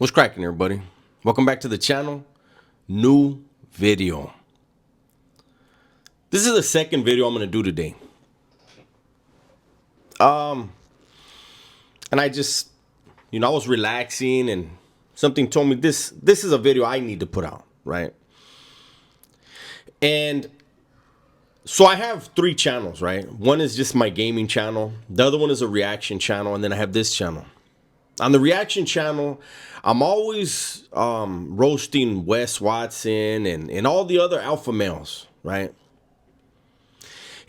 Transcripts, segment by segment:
What's cracking, everybody? Welcome back to the channel. New video. This is the second video I'm going to do today. And I just, I was relaxing and something told me this is a video I need to put out, right? And so I have three channels, right? One is just my gaming channel. The other one is a reaction channel. And then I have this channel. On the reaction channel, I'm always roasting Wes Watson and all the other alpha males, right?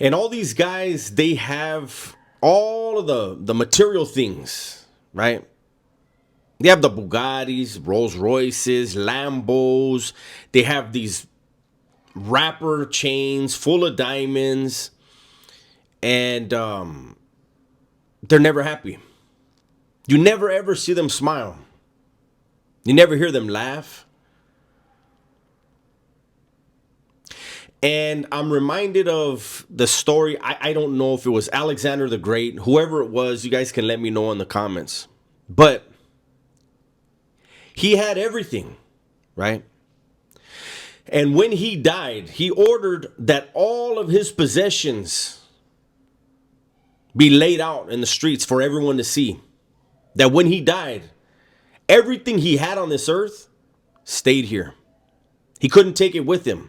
And all these guys, they have all of the material things, right? They have the Bugattis, Rolls Royces, Lambos. They have these rapper chains full of diamonds. And they're never happy. You never ever see them smile. You never hear them laugh. And I'm reminded of the story. I don't know if it was Alexander the Great, whoever it was, you guys can let me know in the comments. But he had everything, right? And when he died, he ordered that all of his possessions be laid out in the streets for everyone to see. That when he died, everything he had on this earth stayed here. He couldn't take it with him.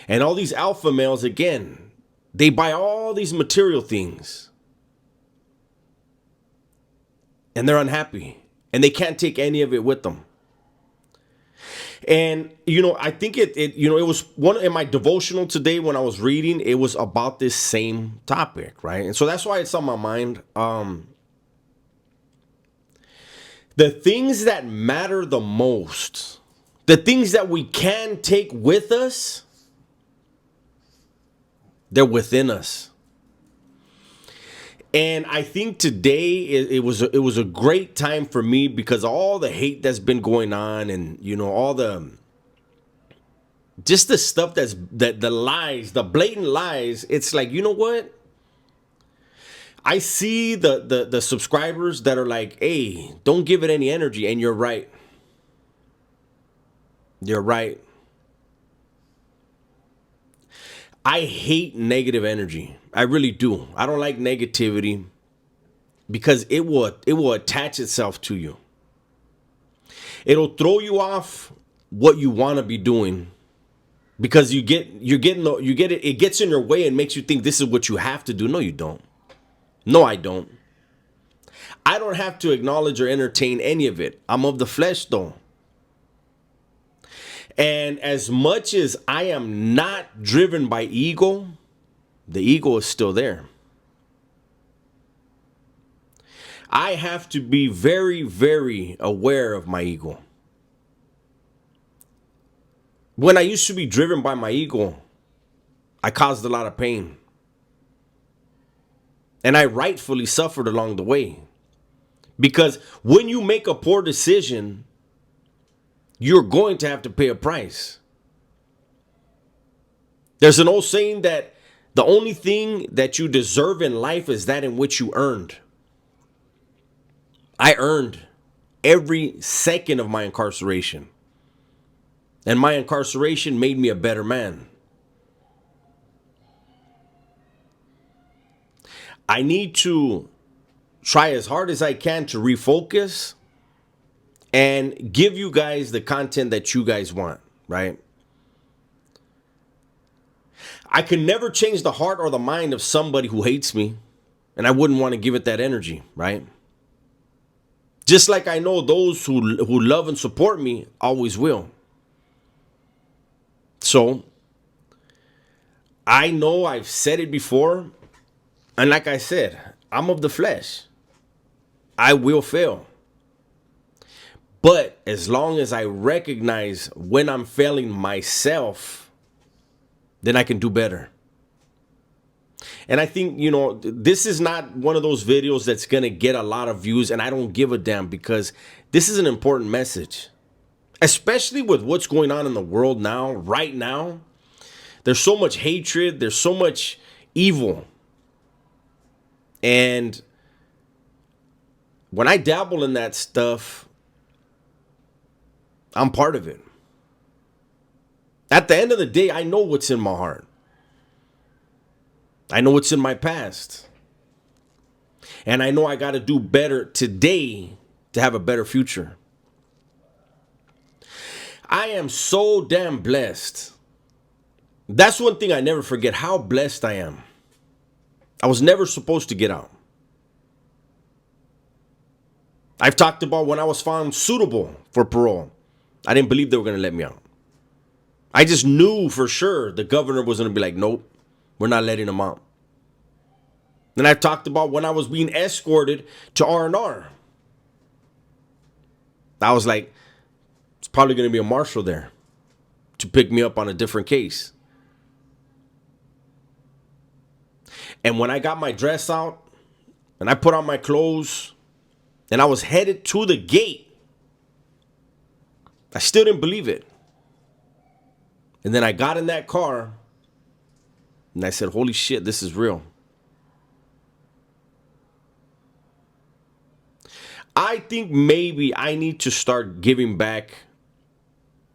And all these alpha males, again, they buy all these material things. And they're unhappy. And they can't take any of it with them. And, I think it was one in my devotional today when I was reading, it was about this same topic, right? And so that's why it's on my mind. The things that matter the most, the things that we can take with us, they're within us. And I think today it was a great time for me because of all the hate that's been going on and, all the stuff that the lies, the blatant lies. It's like, you know what? I see the subscribers that are like, hey, don't give it any energy. And you're right. You're right. I hate negative energy. I really do. I don't like negativity because it will attach itself to you. It'll throw you off what you want to be doing because it gets in your way and makes you think this is what you have to do. No, you don't. No, I don't. I don't have to acknowledge or entertain any of it. I'm of the flesh, though. And as much as I am not driven by ego, the ego is still there. I have to be very, very aware of my ego. When I used to be driven by my ego, I caused a lot of pain. And I rightfully suffered along the way. Because when you make a poor decision, you're going to have to pay a price. There's an old saying that the only thing that you deserve in life is that in which you earned. I earned every second of my incarceration. And my incarceration made me a better man. I need to try as hard as I can to refocus and give you guys the content that you guys want, right? I can never change the heart or the mind of somebody who hates me, and I wouldn't want to give it that energy, right? Just like I know those who love and support me always will. So, I know I've said it before, and like I said, I'm of the flesh. I will fail. But as long as I recognize when I'm failing myself, then I can do better. And I think, this is not one of those videos that's going to get a lot of views, and I don't give a damn because this is an important message. Especially with what's going on in the world now, right now. There's so much hatred, there's so much evil. And when I dabble in that stuff, I'm part of it. At the end of the day, I know what's in my heart. I know what's in my past. And I know I got to do better today to have a better future. I am so damn blessed. That's one thing I never forget, how blessed I am. I was never supposed to get out. I've talked about when I was found suitable for parole. I didn't believe they were going to let me out. I just knew for sure the governor was going to be like, nope, we're not letting him out. Then I've talked about when I was being escorted to R&R. I was like, it's probably going to be a marshal there to pick me up on a different case. And when I got my dress out and I put on my clothes and I was headed to the gate, I still didn't believe it. And then I got in that car and I said, holy shit, this is real. I think maybe I need to start giving back.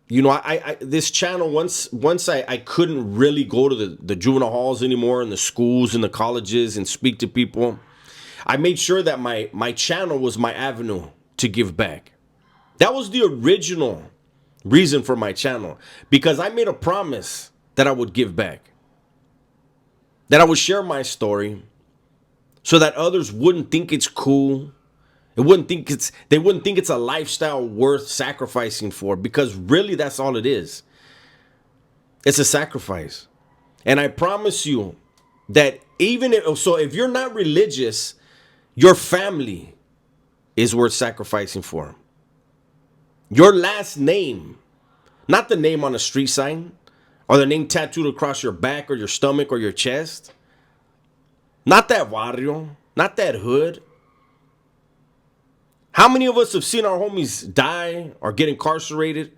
You know, I this channel, once I couldn't really go to the juvenile halls anymore and the schools and the colleges and speak to people, I made sure that my channel was my avenue to give back. That was the original reason for my channel, because I made a promise that I would give back, that I would share my story so that others wouldn't think it's cool. They wouldn't think it's a lifestyle worth sacrificing for, because really that's all it is. It's a sacrifice. And I promise you that if you're not religious, your family is worth sacrificing for. Your last name, not the name on a street sign or the name tattooed across your back or your stomach or your chest. Not that barrio, not that hood. How many of us have seen our homies die or get incarcerated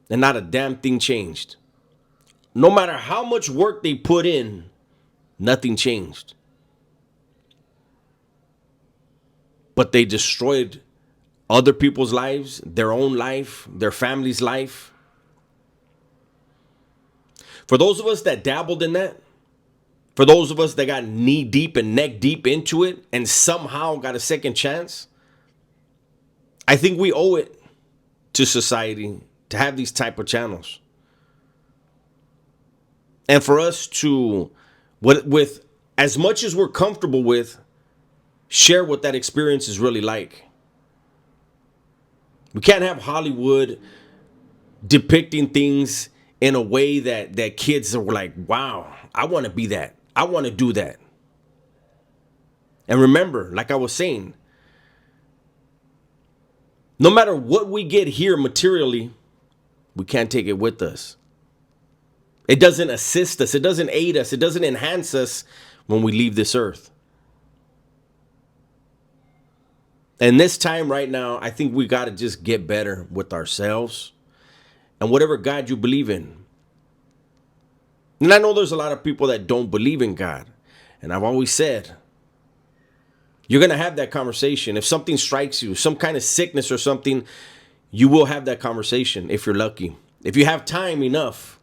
and not a damn thing changed? No matter how much work they put in, nothing changed. But they destroyed other people's lives, their own life, their family's life. For those of us that dabbled in that, for those of us that got knee deep and neck deep into it and somehow got a second chance, I think we owe it to society to have these type of channels. And for us to, with as much as we're comfortable with, share what that experience is really like. We can't have Hollywood depicting things in a way that kids are like, wow, I want to be that. I want to do that. And remember, like I was saying, no matter what we get here materially, we can't take it with us. It doesn't assist us. It doesn't aid us. It doesn't enhance us when we leave this earth. And this time right now, I think we got to just get better with ourselves and whatever God you believe in. And I know there's a lot of people that don't believe in God. And I've always said, you're going to have that conversation. If something strikes you, some kind of sickness or something, you will have that conversation if you're lucky. If you have time enough,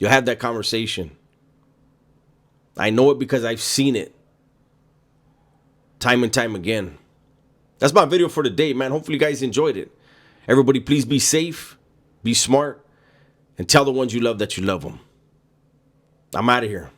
you'll have that conversation. I know it because I've seen it time and time again. That's my video for today, man. Hopefully you guys enjoyed it. Everybody, please be safe, be smart, and tell the ones you love that you love them. I'm out of here.